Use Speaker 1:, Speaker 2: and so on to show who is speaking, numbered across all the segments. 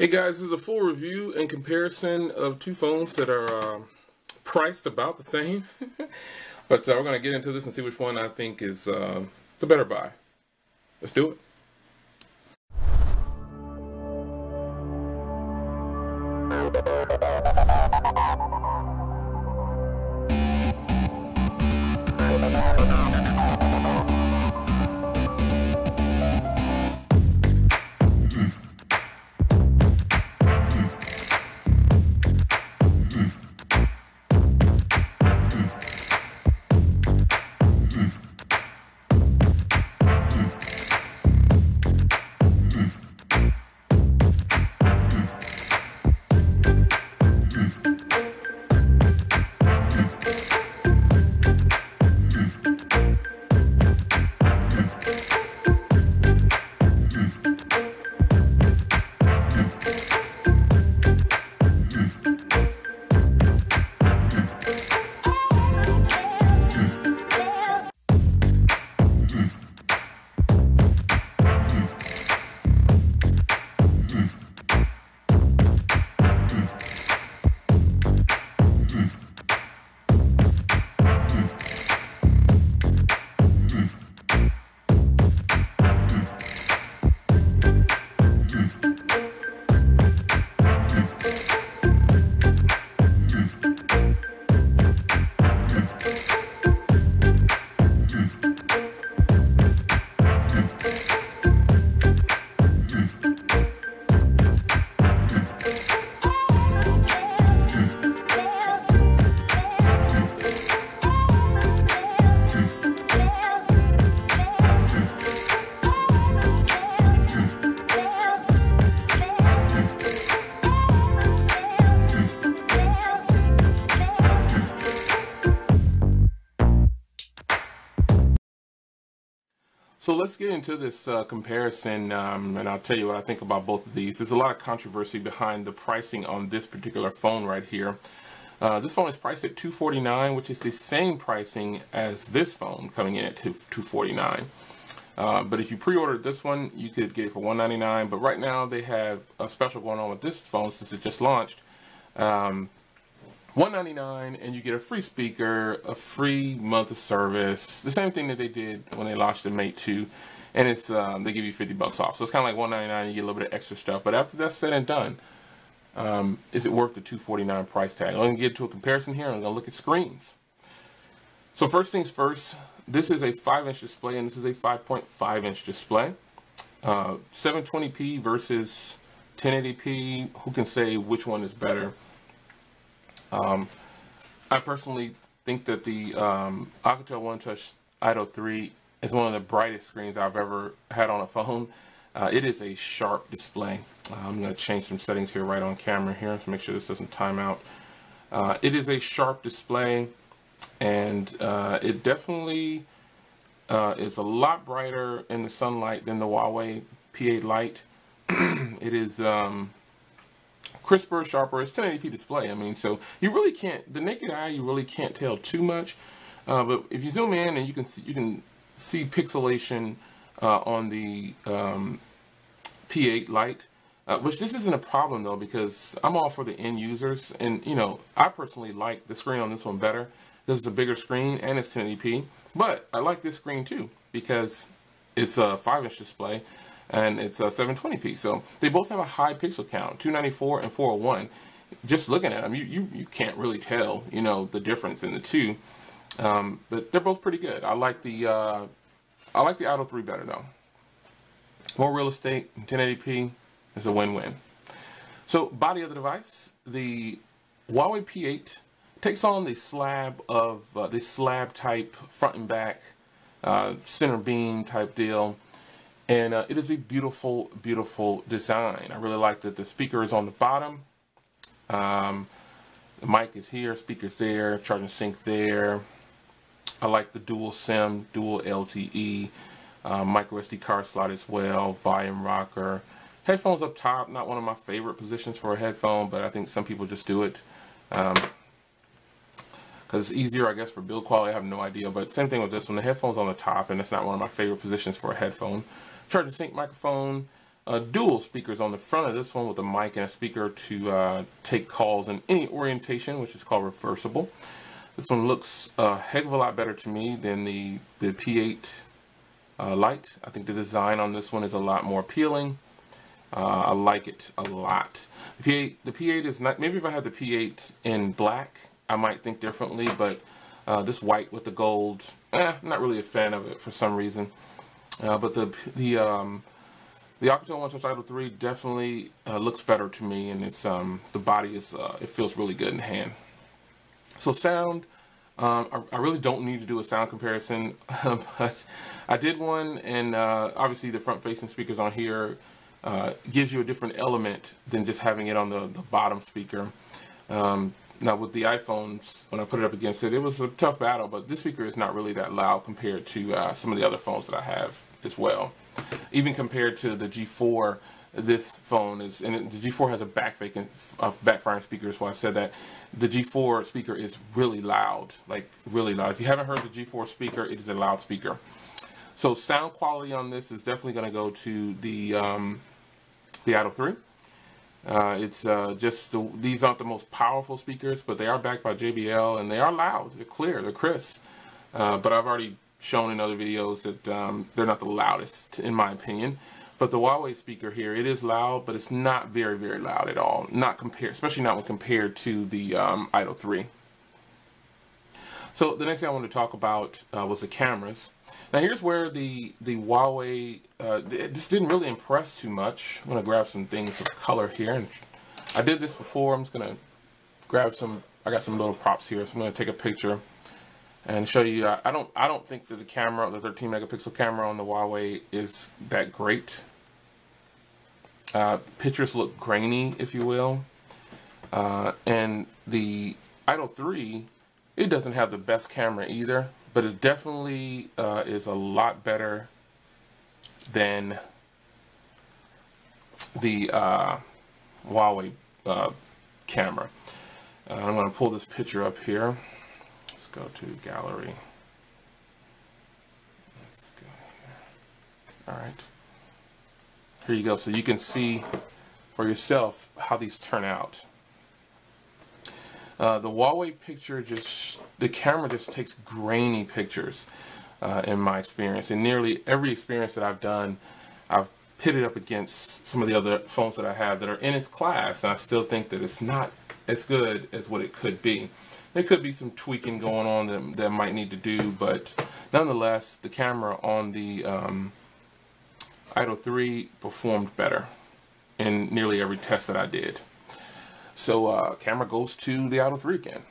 Speaker 1: Hey guys, this is a full review and comparison of two phones that are priced about the same. But we're going to get into this and see which one I think is the better buy. Let's do it. So let's get into this comparison, and I'll tell you what I think about both of these. There's a lot of controversy behind the pricing on this particular phone right here. This phone is priced at $249, which is the same pricing as this phone, coming in at $249. But if you pre-ordered this one, you could get it for $199. But right now they have a special going on with this phone since it just launched. $199, and you get a free speaker, a free month of service, the same thing that they did when they launched the Mate 2, and it's they give you $50 off. So it's kind of like $199, you get a little bit of extra stuff. But after that's said and done, is it worth the $249 price tag? I'm going to get to a comparison here. I'm going to look at screens. So first things first, this is a 5-inch display, and this is a 5.5-inch display. 720p versus 1080p. Who can say which one is better? I personally think that the Alcatel Onetouch Idol 3 is one of the brightest screens I've ever had on a phone. It is a sharp display. I'm going to change some settings here right on camera here to make sure this doesn't time out. It is a sharp display, and it definitely is a lot brighter in the sunlight than the Huawei P8 Lite. It is crisper, sharper. It's 1080p display. I mean, so you really can't, the naked eye, you really can't tell too much. But if you zoom in, and you can see pixelation on the P8 Lite, which this isn't a problem though, because I'm all for the end users, and you know, I personally like the screen on this one better. This is a bigger screen and it's 1080p, but I like this screen too because it's a 5-inch display. And it's 720p, so they both have a high pixel count, 294 and 401. Just looking at them, you can't really tell, you know, the difference in the two. But they're both pretty good. I like the Idol 3 better though. More real estate, 1080p is a win-win. So body of the device, the Huawei P8 takes on the slab of the slab type front and back center beam type deal. And it is a beautiful, beautiful design. I really like that the speaker is on the bottom. The mic is here, speaker's there, charging sync there. I like the dual SIM, dual LTE, micro SD card slot as well, volume rocker. Headphones up top, not one of my favorite positions for a headphone, but I think some people just do it. Because it's easier, I guess, for build quality. I have no idea, but same thing with this one. The headphone's on the top, and it's not one of my favorite positions for a headphone. Charging sync microphone, dual speakers on the front of this one with a mic and a speaker to take calls in any orientation, which is called reversible. This one looks a heck of a lot better to me than the P8 Lite. I think the design on this one is a lot more appealing. I like it a lot. The P8 is not, maybe if I had the P8 in black, I might think differently, but this white with the gold, I'm not really a fan of it for some reason. But the Alcatel Onetouch Idol 3 definitely looks better to me, and it's the body is it feels really good in the hand. So sound, I really don't need to do a sound comparison, but I did one, and obviously the front-facing speakers on here gives you a different element than just having it on the bottom speaker. Now with the iPhones, when I put it up against it, it was a tough battle, but this speaker is not really that loud compared to some of the other phones that I have as well. Even compared to the G4, this phone is, and the G4 has a backfiring speaker, so I said that the G4 speaker is really loud, like really loud. If you haven't heard the G4 speaker, it is a loud speaker. So sound quality on this is definitely going to go to the Idol 3. It's just these aren't the most powerful speakers, but they are backed by JBL, and they are loud. They're clear. They're crisp. But I've already shown in other videos that they're not the loudest, in my opinion. But the Huawei speaker here, it is loud, but it's not very, very loud at all. Not compared, especially not when compared to the Idol 3. So the next thing I wanted to talk about was the cameras. Now here's where the Huawei just didn't really impress too much. I'm gonna grab some things of color here, and I did this before. I'm just gonna grab some. I got some little props here, so I'm gonna take a picture and show you. I don't think that the camera, the 13 megapixel camera on the Huawei, is that great. Pictures look grainy, if you will, and the Idol 3, it doesn't have the best camera either. But it definitely is a lot better than the Huawei camera. I'm going to pull this picture up here. Let's go to gallery. Let's go here. All right. Here you go. So you can see for yourself how these turn out. The Huawei picture the camera just takes grainy pictures in my experience. In nearly every experience that I've done, I've pitted up against some of the other phones that I have that are in its class, and I still think that it's not as good as what it could be. There could be some tweaking going on that I might need to do, but nonetheless, the camera on the Idol 3 performed better in nearly every test that I did. So camera goes to the Idol 3 again.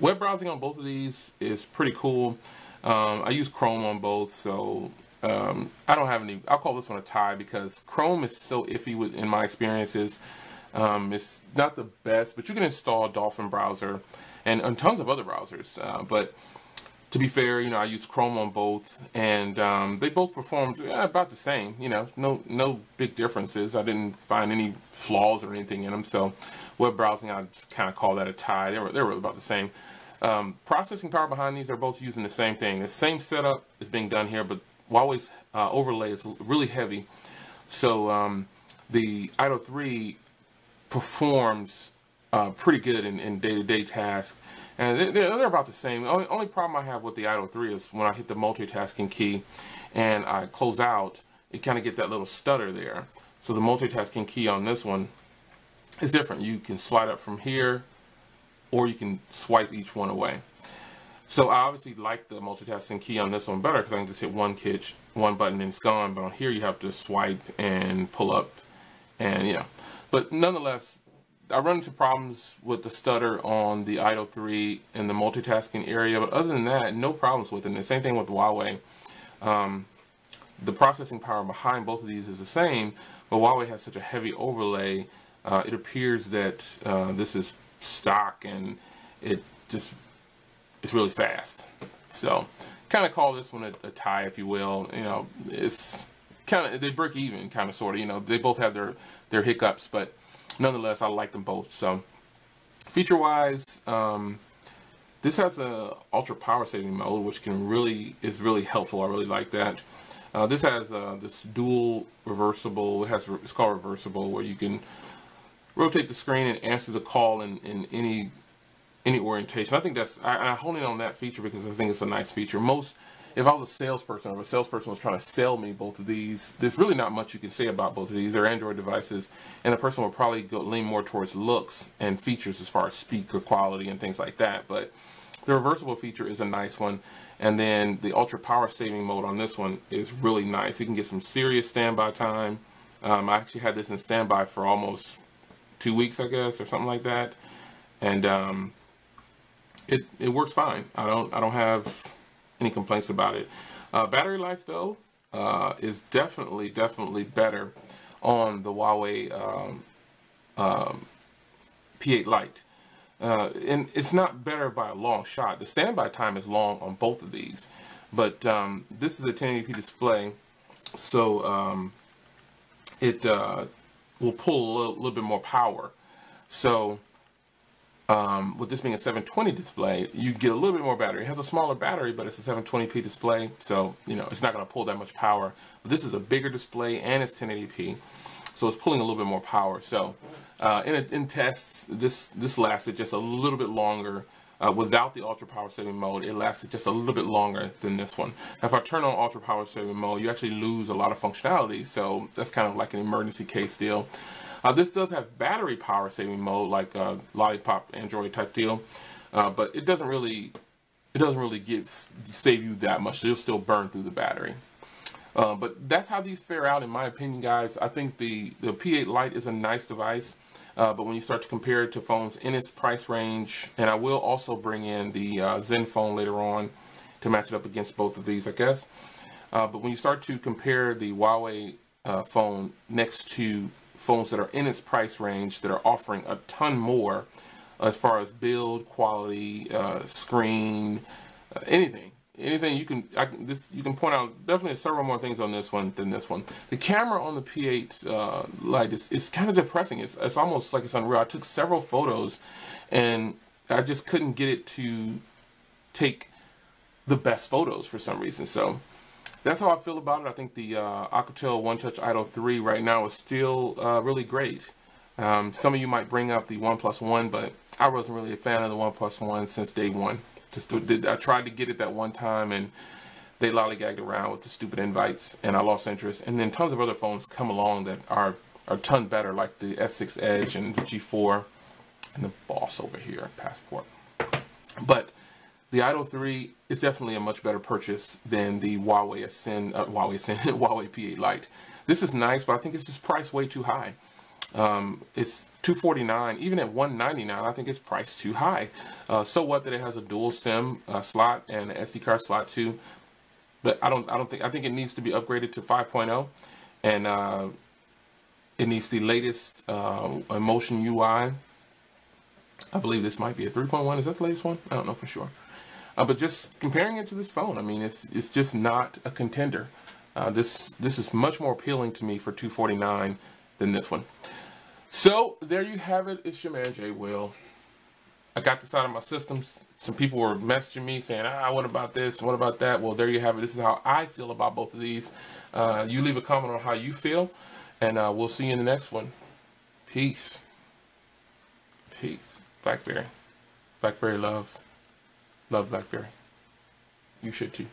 Speaker 1: Web browsing on both of these is pretty cool. I use Chrome on both, so I don't have any. I'll call this one a tie because Chrome is so iffy in my experiences. It's not the best, but you can install Dolphin browser and tons of other browsers. But to be fair, you know, I use Chrome on both, and they both performed about the same. You know, no big differences. I didn't find any flaws or anything in them. So web browsing, I just kind of call that a tie. They were really about the same. Processing power behind these are both using the same thing. The same setup is being done here, but Huawei's overlay is really heavy. So the Idol 3 performs pretty good in day-to-day tasks. And they're about the same. The only problem I have with the Idol 3 is when I hit the multitasking key and I close out, you kind of get that little stutter there. So the multitasking key on this one is different. You can slide up from here, or you can swipe each one away. So I obviously like the multitasking key on this one better because I can just hit one button and it's gone. But on here you have to swipe and pull up, and you know. But nonetheless, I run into problems with the stutter on the Idol 3 in the multitasking area, but other than that, no problems with it. And the same thing with Huawei. The processing power behind both of these is the same, but Huawei has such a heavy overlay, it appears that this is stock, and it's really fast. So kind of call this one a tie, if you will. You know, it's kind of, they break even, kind of, sort of. You know, they both have their hiccups, but nonetheless, I like them both. So feature wise, this has a ultra power saving mode, which is really helpful. I really like that. This has this dual reversible. It's called reversible, where you can rotate the screen and answer the call in any orientation. I think that's, I hone in on that feature because I think it's a nice feature. If I was a salesperson, or if a salesperson was trying to sell me both of these, there's really not much you can say about both of these. They're Android devices, and the person will probably lean more towards looks and features as far as speaker quality and things like that. But the reversible feature is a nice one. And then the ultra power saving mode on this one is really nice. You can get some serious standby time. I actually had this in standby for almost 2 weeks, I guess, or something like that. And it works fine. I don't have any complaints about it. Battery life though is definitely better on the Huawei P8 Lite, and it's not better by a long shot. The standby time is long on both of these, but this is a 1080p display, so it will pull a little bit more power. So with this being a 720 display, you get a little bit more battery. It has a smaller battery, but it's a 720p display, so it's not going to pull that much power. But this is a bigger display and it's 1080p, so it's pulling a little bit more power. So in tests, this lasted just a little bit longer. Without the ultra power saving mode, it lasted just a little bit longer than this one. Now, if I turn on ultra power saving mode, you actually lose a lot of functionality, so that's kind of like an emergency case deal. This does have battery power saving mode, like Lollipop Android type deal, but it doesn't really save you that much. It'll still burn through the battery. But that's how these fare out, in my opinion, guys. I think the P8 Lite is a nice device, but when you start to compare it to phones in its price range, and I will also bring in the Zen phone later on to match it up against both of these, I guess. But when you start to compare the Huawei phone next to phones that are in its price range that are offering a ton more as far as build quality, screen, anything you can point out definitely several more things on this one than this one. The camera on the P8 Lite is kind of depressing. It's almost like it's unreal. I took several photos and I just couldn't get it to take the best photos for some reason. So that's how I feel about it. I think the Alcatel Onetouch Idol 3 right now is still really great. Some of you might bring up the OnePlus One, but I wasn't really a fan of the OnePlus One since day one. I tried to get it that one time, and they lollygagged around with the stupid invites, and I lost interest. And then tons of other phones come along that are a ton better, like the S6 Edge and the G4, and the Boss over here, Passport. But the Idol 3 is definitely a much better purchase than the Huawei P8 Lite. This is nice, but I think it's just priced way too high. It's $249, even at $199. I think it's priced too high. So what that it has a dual SIM slot and an SD card slot too, but I think it needs to be upgraded to 5.0, and it needs the latest Emotion UI. I believe this might be a 3.1. Is that the latest one? I don't know for sure. But just comparing it to this phone, I mean, it's just not a contender. This is much more appealing to me for $249 than this one. So there you have it. It's your man Jay Will. I got this out of my systems. Some people were messaging me saying, what about this? What about that? Well, there you have it. This is how I feel about both of these. You leave a comment on how you feel, and we'll see you in the next one. Peace. Peace. BlackBerry. BlackBerry love. Love BlackBerry. You should too.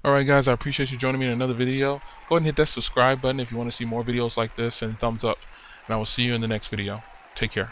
Speaker 2: Alright guys, I appreciate you joining me in another video. Go ahead and hit that subscribe button if you want to see more videos like this, and thumbs up. And I will see you in the next video. Take care.